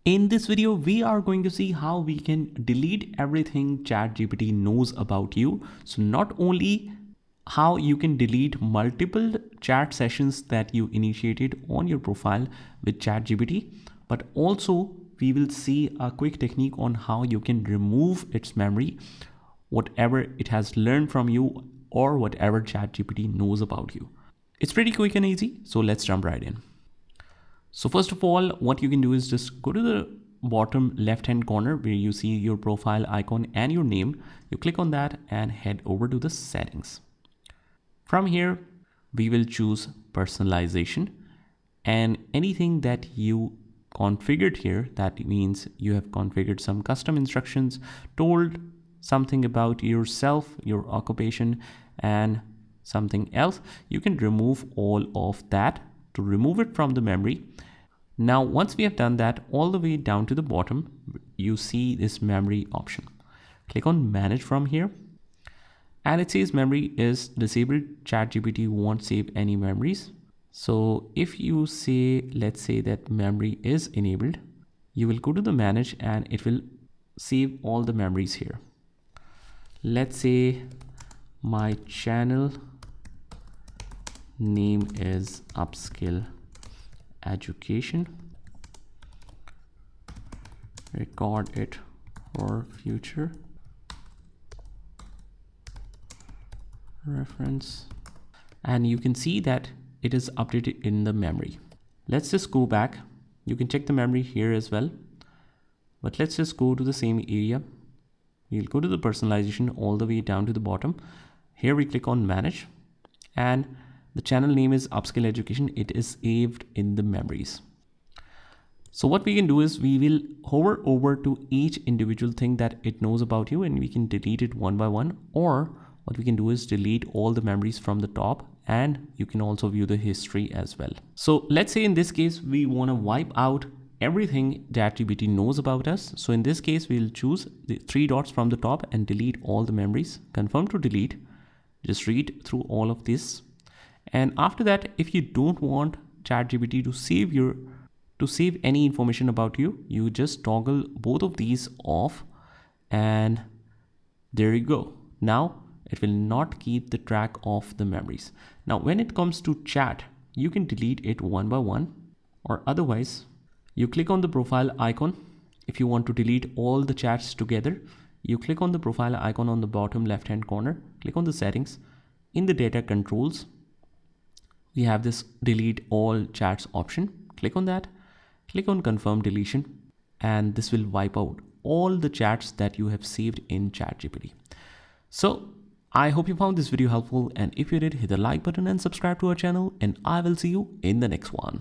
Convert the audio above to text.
In this video, we are going to see how we can delete everything ChatGPT knows about you. So not only how you can delete multiple chat sessions that you initiated on your profile with ChatGPT, but also we will see a quick technique on how you can remove its memory, whatever it has learned from you or whatever ChatGPT knows about you. It's pretty quick and easy, so let's jump right in. So first of all, what you can do is just go to the bottom left hand corner where you see your profile icon and your name. You click on that and head over to the settings. From here, we will choose personalization, and anything that you configured here, that means you have configured some custom instructions, told something about yourself, your occupation, and something else, you can remove all of that to remove it from the memory. Now, once we have done that, all the way down to the bottom, you see this memory option. Click on manage from here. And it says memory is disabled. ChatGPT won't save any memories. So if you say, let's say that memory is enabled, you will go to the manage and it will save all the memories here. Let's say my channel name is Upskill-Education. Record it for future reference, and you can see that it is updated in the memory. Let's just go back. You can check the memory here as well, but let's just go to the same area. We'll go to the personalization all the way down to the bottom. Here we click on manage, and the channel name is Upskill-Education. It is saved in the memories. So what we can do is we will hover over to each individual thing that it knows about you, and we can delete it one by one, or what we can do is delete all the memories from the top, and you can also view the history as well. So let's say in this case, we want to wipe out everything that ChatGPT knows about us. So in this case, we'll choose the three dots from the top and delete all the memories. Confirm to delete. Just read through all of this. And after that, if you don't want ChatGPT to save any information about you, you just toggle both of these off, and there you go. Now it will not keep the track of the memories. Now, when it comes to chat, you can delete it one by one, or otherwise you click on the profile icon. If you want to delete all the chats together, you click on the profile icon on the bottom left hand corner, click on the settings. In the data controls, we have this delete all chats option. Click on that, click on confirm deletion, and this will wipe out all the chats that you have saved in ChatGPT. So I hope you found this video helpful, and if you did, hit the like button and subscribe to our channel, and I will see you in the next one.